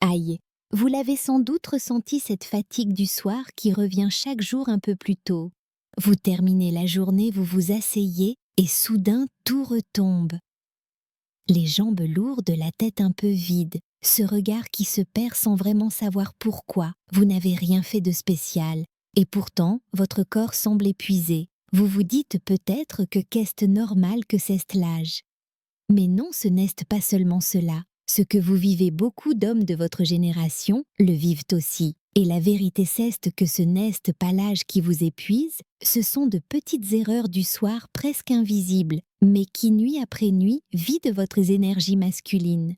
Aïe, vous l'avez sans doute ressenti cette fatigue du soir qui revient chaque jour un peu plus tôt. Vous terminez la journée, vous vous asseyez et soudain tout retombe. Les jambes lourdes, la tête un peu vide, ce regard qui se perd sans vraiment savoir pourquoi. Vous n'avez rien fait de spécial. Et pourtant, votre corps semble épuisé. Vous vous dites peut-être que qu'est-ce normal que c'est l'âge. Mais non, ce n'est pas seulement cela. Ce que vous vivez, beaucoup d'hommes de votre génération le vivent aussi. Et la vérité c'est que ce n'est pas l'âge qui vous épuise, ce sont de petites erreurs du soir presque invisibles, mais qui nuit après nuit vident votre énergie masculine.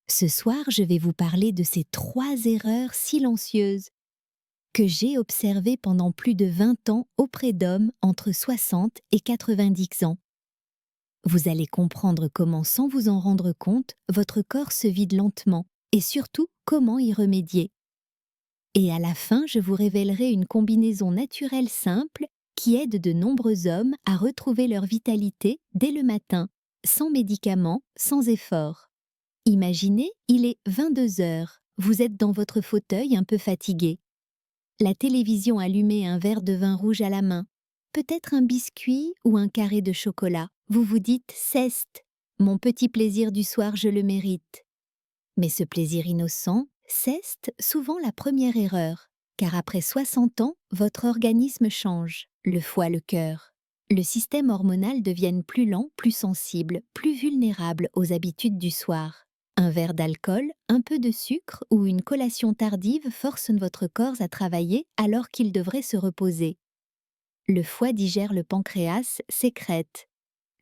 Ce soir, je vais vous parler de ces 3 erreurs silencieuses que j'ai observées pendant plus de 20 ans auprès d'hommes entre 60 et 90 ans. Vous allez comprendre comment, sans vous en rendre compte, votre corps se vide lentement et surtout comment y remédier. Et à la fin, je vous révélerai une combinaison naturelle simple qui aide de nombreux hommes à retrouver leur vitalité dès le matin, sans médicaments, sans effort. Imaginez, il est 22 heures, vous êtes dans votre fauteuil un peu fatigué. La télévision allumée, un verre de vin rouge à la main, peut-être un biscuit ou un carré de chocolat. Vous vous dites « Ceste, mon petit plaisir du soir, je le mérite ». Mais ce plaisir innocent, c'est souvent la première erreur, car après 60 ans, votre organisme change, le foie, le cœur. Le système hormonal devient plus lent, plus sensible, plus vulnérable aux habitudes du soir. Un verre d'alcool, un peu de sucre ou une collation tardive forcent votre corps à travailler alors qu'il devrait se reposer. Le foie digère le pancréas, sécrète.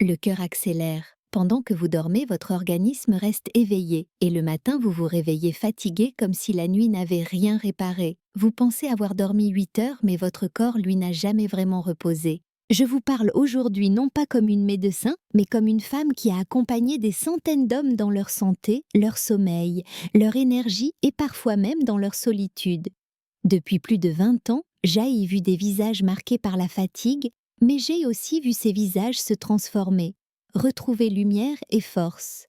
Le cœur accélère. Pendant que vous dormez, votre organisme reste éveillé et le matin, vous vous réveillez fatigué comme si la nuit n'avait rien réparé. Vous pensez avoir dormi 8 heures, mais votre corps, lui, n'a jamais vraiment reposé. Je vous parle aujourd'hui non pas comme une médecin, mais comme une femme qui a accompagné des centaines d'hommes dans leur santé, leur sommeil, leur énergie et parfois même dans leur solitude. Depuis plus de 20 ans, j'ai vu des visages marqués par la fatigue, mais j'ai aussi vu ces visages se transformer, retrouver lumière et force.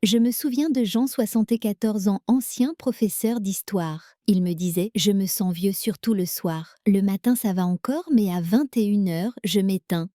Je me souviens de Jean, 74 ans, ancien professeur d'histoire. Il me disait « Je me sens vieux surtout le soir. Le matin ça va encore, mais à 21 heures, je m'éteins. »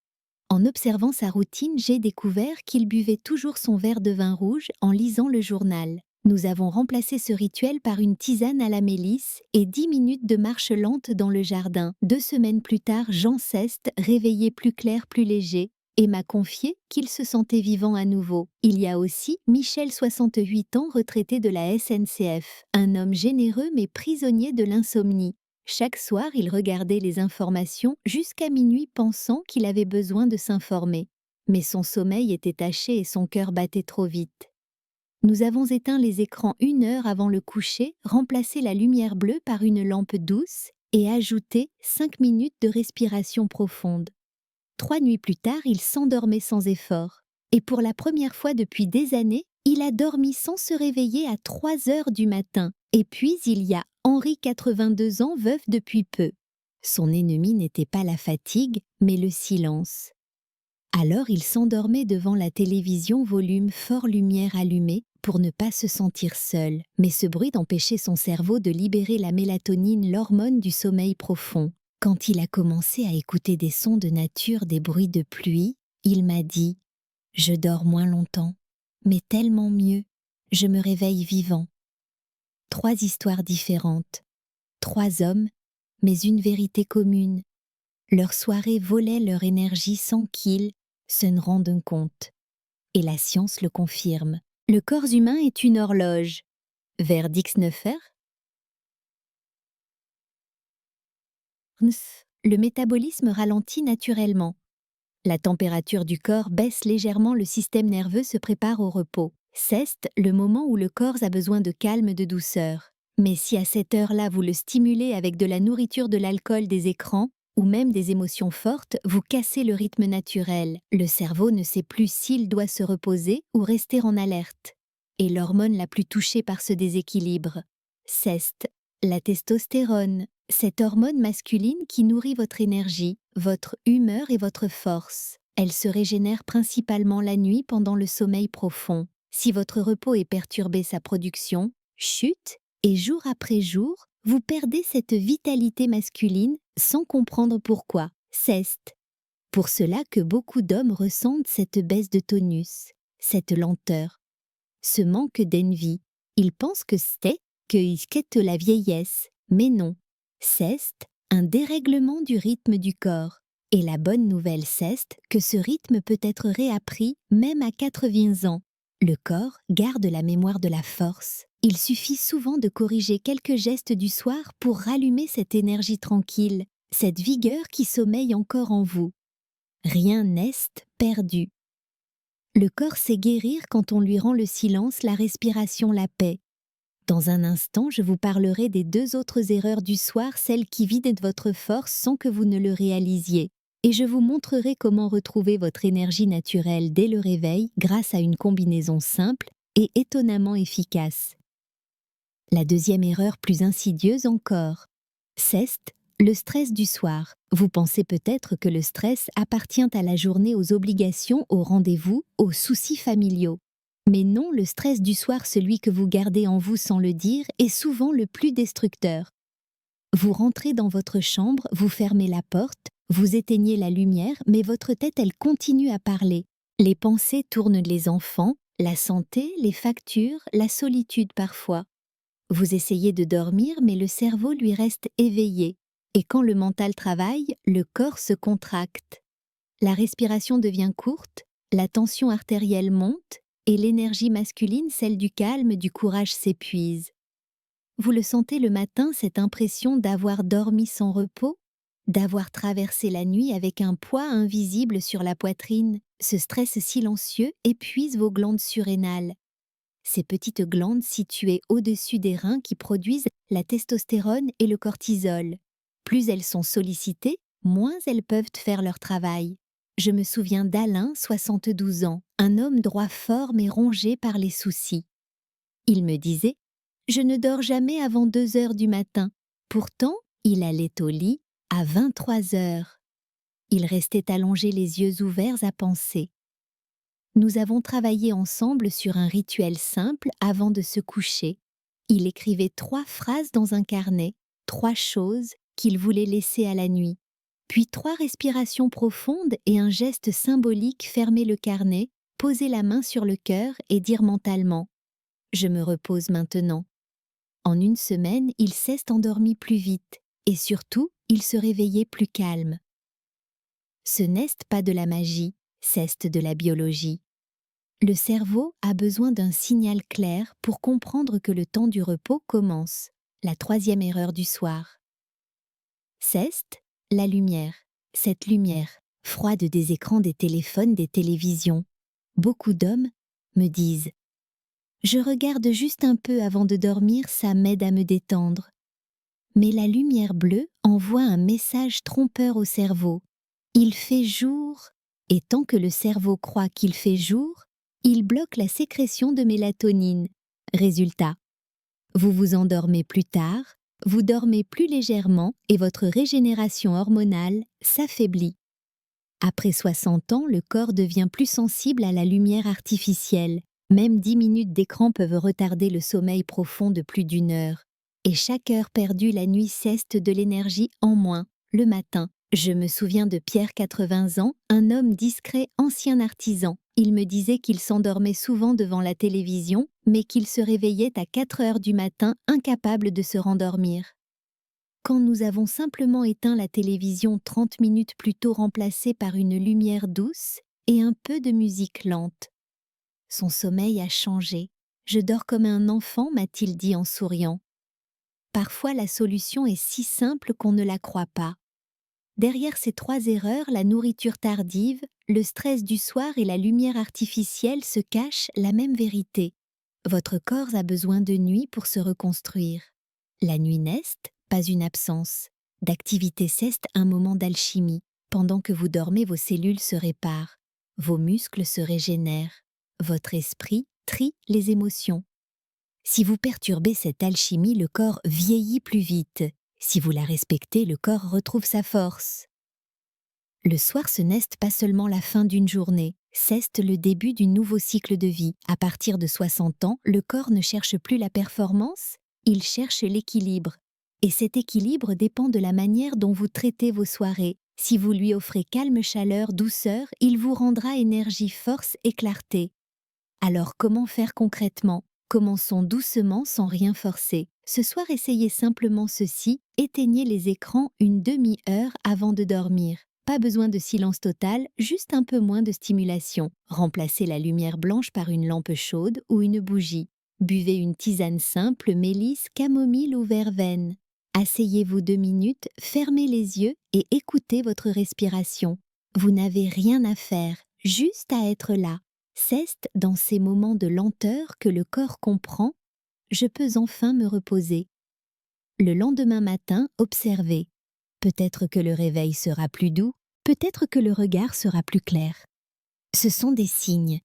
En observant sa routine, j'ai découvert qu'il buvait toujours son verre de vin rouge en lisant le journal. Nous avons remplacé ce rituel par une tisane à la mélisse et 10 minutes de marche lente dans le jardin. 2 semaines plus tard, Jean Seste, réveillé plus clair, plus léger, et m'a confié qu'il se sentait vivant à nouveau. Il y a aussi Michel, 68 ans, retraité de la SNCF, un homme généreux mais prisonnier de l'insomnie. Chaque soir, il regardait les informations jusqu'à minuit pensant qu'il avait besoin de s'informer. Mais son sommeil était taché et son cœur battait trop vite. Nous avons éteint les écrans 1 heure avant le coucher, remplacé la lumière bleue par une lampe douce et ajouté 5 minutes de respiration profonde. 3 nuits plus tard, il s'endormait sans effort. Et pour la première fois depuis des années, il a dormi sans se réveiller à 3 heures du matin. Et puis il y a Henri, 82 ans, veuf depuis peu. Son ennemi n'était pas la fatigue, mais le silence. Alors il s'endormait devant la télévision, volume fort, lumière allumée, pour ne pas se sentir seul. Mais ce bruit empêchait son cerveau de libérer la mélatonine, l'hormone du sommeil profond. Quand il a commencé à écouter des sons de nature, des bruits de pluie, il m'a dit « Je dors moins longtemps, mais tellement mieux, je me réveille vivant. » 3 histoires différentes, 3 hommes, mais une vérité commune. Leur soirée volait leur énergie sans qu'ils se ne rendent compte. Et la science le confirme. Le corps humain est une horloge. Vers Dixnefer, le métabolisme ralentit naturellement. La température du corps baisse légèrement, le système nerveux se prépare au repos. C'est le moment où le corps a besoin de calme, de douceur. Mais si à cette heure-là vous le stimulez avec de la nourriture, de l'alcool, des écrans, ou même des émotions fortes, vous cassez le rythme naturel. Le cerveau ne sait plus s'il doit se reposer ou rester en alerte. Et l'hormone la plus touchée par ce déséquilibre, c'est la testostérone, cette hormone masculine qui nourrit votre énergie, votre humeur et votre force. Elle se régénère principalement la nuit pendant le sommeil profond. Si votre repos est perturbé, sa production chute et jour après jour, vous perdez cette vitalité masculine sans comprendre pourquoi. C'est pour cela que beaucoup d'hommes ressentent cette baisse de tonus, cette lenteur, ce manque d'envie. Ils pensent que c'est qu'ils quittent la vieillesse, mais non. C'est un dérèglement du rythme du corps. Et la bonne nouvelle c'est que ce rythme peut être réappris même à 80 ans. Le corps garde la mémoire de la force. Il suffit souvent de corriger quelques gestes du soir pour rallumer cette énergie tranquille, cette vigueur qui sommeille encore en vous. Rien n'est perdu. Le corps sait guérir quand on lui rend le silence, la respiration, la paix. Dans un instant, je vous parlerai des 2 autres erreurs du soir, celles qui vident votre force sans que vous ne le réalisiez. Et je vous montrerai comment retrouver votre énergie naturelle dès le réveil grâce à une combinaison simple et étonnamment efficace. La deuxième erreur plus insidieuse encore, c'est le stress du soir. Vous pensez peut-être que le stress appartient à la journée, aux obligations, aux rendez-vous, aux soucis familiaux. Mais non, le stress du soir, celui que vous gardez en vous sans le dire, est souvent le plus destructeur. Vous rentrez dans votre chambre, vous fermez la porte, vous éteignez la lumière, mais votre tête, elle continue à parler. Les pensées tournent les enfants, la santé, les factures, la solitude parfois. Vous essayez de dormir, mais le cerveau lui reste éveillé. Et quand le mental travaille, le corps se contracte. La respiration devient courte, la tension artérielle monte, et l'énergie masculine, celle du calme, du courage, s'épuise. Vous le sentez le matin, cette impression d'avoir dormi sans repos, d'avoir traversé la nuit avec un poids invisible sur la poitrine. Ce stress silencieux épuise vos glandes surrénales. Ces petites glandes situées au-dessus des reins qui produisent la testostérone et le cortisol. Plus elles sont sollicitées, moins elles peuvent faire leur travail. Je me souviens d'Alain, 72 ans, un homme droit fort mais rongé par les soucis. Il me disait « Je ne dors jamais avant 2 heures du matin ». Pourtant, il allait au lit à 23 heures. Il restait allongé les yeux ouverts à penser. Nous avons travaillé ensemble sur un rituel simple avant de se coucher. Il écrivait 3 phrases dans un carnet, 3 choses qu'il voulait laisser à la nuit. Puis 3 respirations profondes et un geste symbolique, fermer le carnet, poser la main sur le cœur et dire mentalement « Je me repose maintenant ». En une semaine, il s'est endormi plus vite et surtout, il se réveillait plus calme. Ce n'est pas de la magie, c'est de la biologie. Le cerveau a besoin d'un signal clair pour comprendre que le temps du repos commence. La 3e erreur du soir. C'est la lumière. Cette lumière, froide des écrans, des téléphones, des télévisions. Beaucoup d'hommes me disent « Je regarde juste un peu avant de dormir, ça m'aide à me détendre ». Mais la lumière bleue envoie un message trompeur au cerveau. Il fait jour, et tant que le cerveau croit qu'il fait jour, il bloque la sécrétion de mélatonine. Résultat, vous vous endormez plus tard, vous dormez plus légèrement et votre régénération hormonale s'affaiblit. Après 60 ans, le corps devient plus sensible à la lumière artificielle. Même 10 minutes d'écran peuvent retarder le sommeil profond de plus d'1 heure. Et chaque heure perdue la nuit ceste de l'énergie en moins, le matin. Je me souviens de Pierre, 80 ans, un homme discret, ancien artisan. Il me disait qu'il s'endormait souvent devant la télévision, mais qu'il se réveillait à 4 heures du matin, incapable de se rendormir. Quand nous avons simplement éteint la télévision 30 minutes plus tôt, remplacée par une lumière douce et un peu de musique lente. Son sommeil a changé. Je dors comme un enfant, m'a-t-il dit en souriant. Parfois la solution est si simple qu'on ne la croit pas. Derrière ces 3 erreurs, la nourriture tardive, le stress du soir et la lumière artificielle, se cache la même vérité. Votre corps a besoin de nuit pour se reconstruire. La nuit n'est pas une absence. D'activité c'est un moment d'alchimie. Pendant que vous dormez, vos cellules se réparent. Vos muscles se régénèrent. Votre esprit trie les émotions. Si vous perturbez cette alchimie, le corps vieillit plus vite. Si vous la respectez, le corps retrouve sa force. Le soir, ce n'est pas seulement la fin d'une journée, C'est le début du nouveau cycle de vie. À partir de 60 ans, le corps ne cherche plus la performance, il cherche l'équilibre. Et cet équilibre dépend de la manière dont vous traitez vos soirées. Si vous lui offrez calme, chaleur, douceur, il vous rendra énergie, force et clarté. Alors comment faire concrètement? Commençons doucement sans rien forcer. Ce soir, essayez simplement ceci, éteignez les écrans une demi-heure avant de dormir. Pas besoin de silence total, juste un peu moins de stimulation. Remplacez la lumière blanche par une lampe chaude ou une bougie. Buvez une tisane simple, mélisse, camomille ou verveine. Asseyez-vous 2 minutes, fermez les yeux et écoutez votre respiration. Vous n'avez rien à faire, juste à être là. C'est dans ces moments de lenteur que le corps comprend « je peux enfin me reposer ». Le lendemain matin, observez. Peut-être que le réveil sera plus doux, peut-être que le regard sera plus clair. Ce sont des signes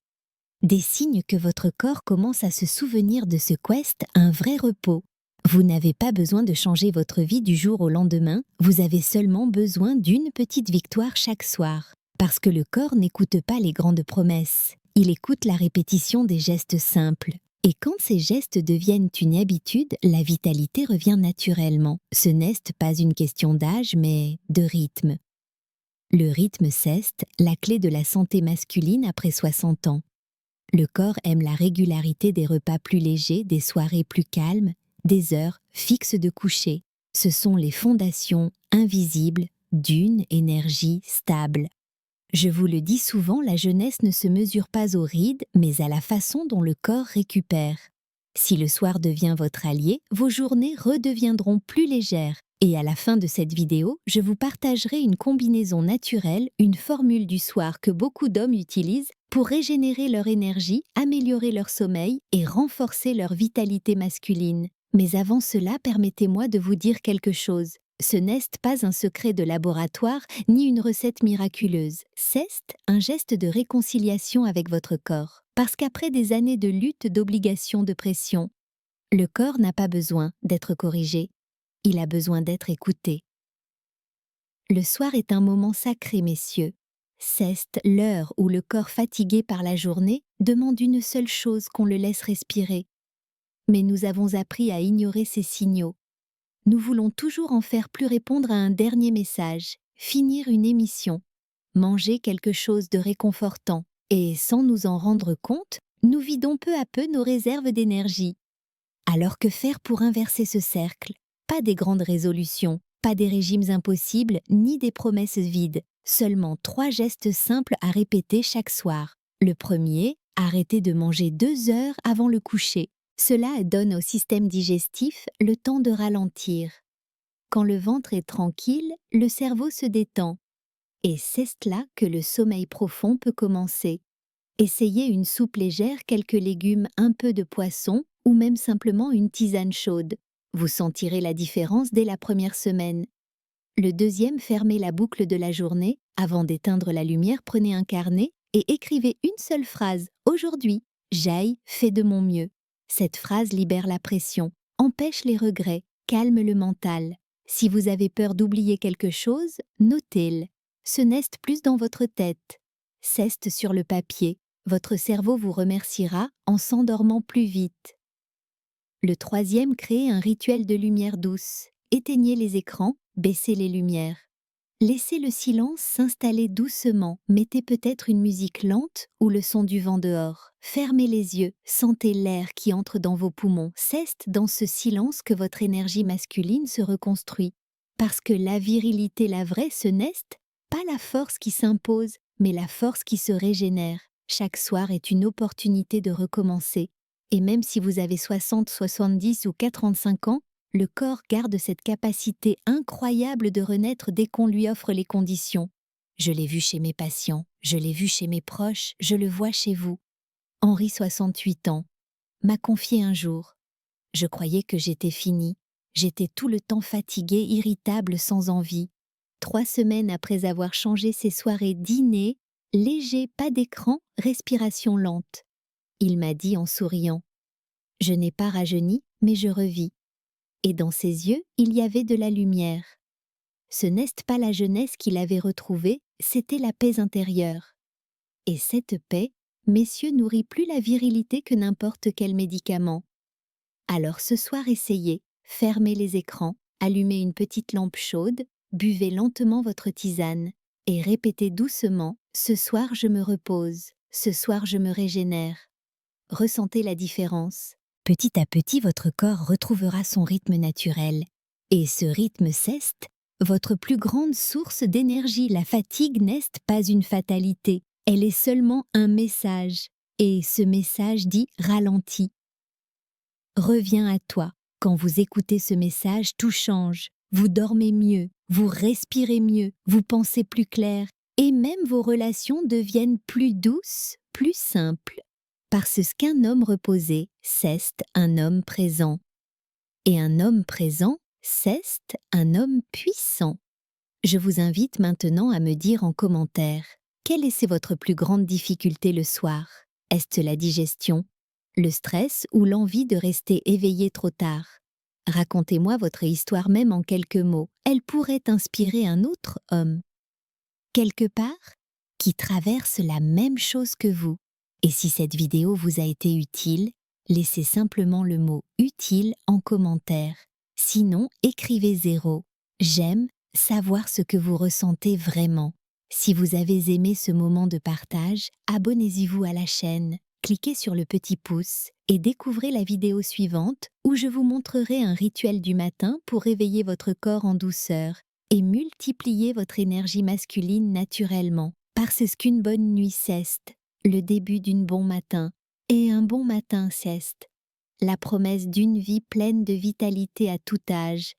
que votre corps commence à se souvenir de ce quest, un vrai repos. Vous n'avez pas besoin de changer votre vie du jour au lendemain, vous avez seulement besoin d'une petite victoire chaque soir. Parce que le corps n'écoute pas les grandes promesses, il écoute la répétition des gestes simples. Et quand ces gestes deviennent une habitude, la vitalité revient naturellement. Ce n'est pas une question d'âge, mais de rythme. Le rythme c'est la clé de la santé masculine après 60 ans. Le corps aime la régularité des repas plus légers, des soirées plus calmes, des heures fixes de coucher. Ce sont les fondations invisibles d'une énergie stable. Je vous le dis souvent, la jeunesse ne se mesure pas aux rides, mais à la façon dont le corps récupère. Si le soir devient votre allié, vos journées redeviendront plus légères. Et à la fin de cette vidéo, je vous partagerai une combinaison naturelle, une formule du soir que beaucoup d'hommes utilisent pour régénérer leur énergie, améliorer leur sommeil et renforcer leur vitalité masculine. Mais avant cela, permettez-moi de vous dire quelque chose. Ce n'est pas un secret de laboratoire ni une recette miraculeuse. C'est un geste de réconciliation avec votre corps. Parce qu'après des années de lutte, d'obligation, de pression, le corps n'a pas besoin d'être corrigé. Il a besoin d'être écouté. Le soir est un moment sacré, messieurs. C'est l'heure où le corps fatigué par la journée demande une seule chose, qu'on le laisse respirer. Mais nous avons appris à ignorer ces signaux. Nous voulons toujours en faire plus, répondre à un dernier message, finir une émission, manger quelque chose de réconfortant. Et sans nous en rendre compte, nous vidons peu à peu nos réserves d'énergie. Alors que faire pour inverser ce cercle? Pas des grandes résolutions, pas des régimes impossibles, ni des promesses vides. Seulement 3 gestes simples à répéter chaque soir. Le premier, arrêtez de manger 2 heures avant le coucher. Cela donne au système digestif le temps de ralentir. Quand le ventre est tranquille, le cerveau se détend. Et c'est là que le sommeil profond peut commencer. Essayez une soupe légère, quelques légumes, un peu de poisson ou même simplement une tisane chaude. Vous sentirez la différence dès la première semaine. Le deuxième, fermez la boucle de la journée. Avant d'éteindre la lumière, prenez un carnet et écrivez une seule phrase. Aujourd'hui, j'aille, fais de mon mieux. Cette phrase libère la pression, empêche les regrets, calme le mental. Si vous avez peur d'oublier quelque chose, notez-le. Ce n'est plus dans votre tête. C'est sur le papier. Votre cerveau vous remerciera en s'endormant plus vite. Le troisième, créez un rituel de lumière douce. Éteignez les écrans, baissez les lumières. Laissez le silence s'installer doucement. Mettez peut-être une musique lente ou le son du vent dehors. Fermez les yeux, sentez l'air qui entre dans vos poumons. C'est dans ce silence que votre énergie masculine se reconstruit. Parce que la virilité, la vraie, ce n'est pas la force qui s'impose, mais la force qui se régénère. Chaque soir est une opportunité de recommencer. Et même si vous avez 60, 70 ou 45 ans, le corps garde cette capacité incroyable de renaître dès qu'on lui offre les conditions. Je l'ai vu chez mes patients, je l'ai vu chez mes proches, je le vois chez vous. Henri, 68 ans, m'a confié un jour. Je croyais que j'étais finie. J'étais tout le temps fatiguée, irritable, sans envie. 3 semaines après avoir changé ses soirées dîner, léger, pas d'écran, respiration lente. Il m'a dit en souriant « Je n'ai pas rajeuni, mais je revis ». Et dans ses yeux, il y avait de la lumière. Ce n'est pas la jeunesse qu'il avait retrouvée, c'était la paix intérieure. Et cette paix, messieurs, nourrit plus la virilité que n'importe quel médicament. Alors ce soir, essayez, fermez les écrans, allumez une petite lampe chaude, buvez lentement votre tisane et répétez doucement « Ce soir je me repose, ce soir je me régénère ». Ressentez la différence. Petit à petit, votre corps retrouvera son rythme naturel. Et ce rythme cesse, votre plus grande source d'énergie. La fatigue n'est pas une fatalité, elle est seulement un message. Et ce message dit « ralentis ». Reviens à toi. Quand vous écoutez ce message, tout change. Vous dormez mieux, vous respirez mieux, vous pensez plus clair, et même vos relations deviennent plus douces, plus simples. Parce qu'un homme reposé ceste un homme présent. Et un homme présent ceste un homme puissant. Je vous invite maintenant à me dire en commentaire, quelle est votre plus grande difficulté le soir? Est-ce la digestion, le stress ou l'envie de rester éveillé trop tard? Racontez-moi votre histoire même en quelques mots, elle pourrait inspirer un autre homme. Quelque part, qui traverse la même chose que vous. Et si cette vidéo vous a été utile, laissez simplement le mot « utile » en commentaire. Sinon, écrivez 0. J'aime savoir ce que vous ressentez vraiment. Si vous avez aimé ce moment de partage, abonnez-vous à la chaîne, cliquez sur le petit pouce et découvrez la vidéo suivante où je vous montrerai un rituel du matin pour réveiller votre corps en douceur et multiplier votre énergie masculine naturellement. Parce qu'une bonne nuit ceste, le début d'un bon matin, et un bon matin ceste, la promesse d'une vie pleine de vitalité à tout âge.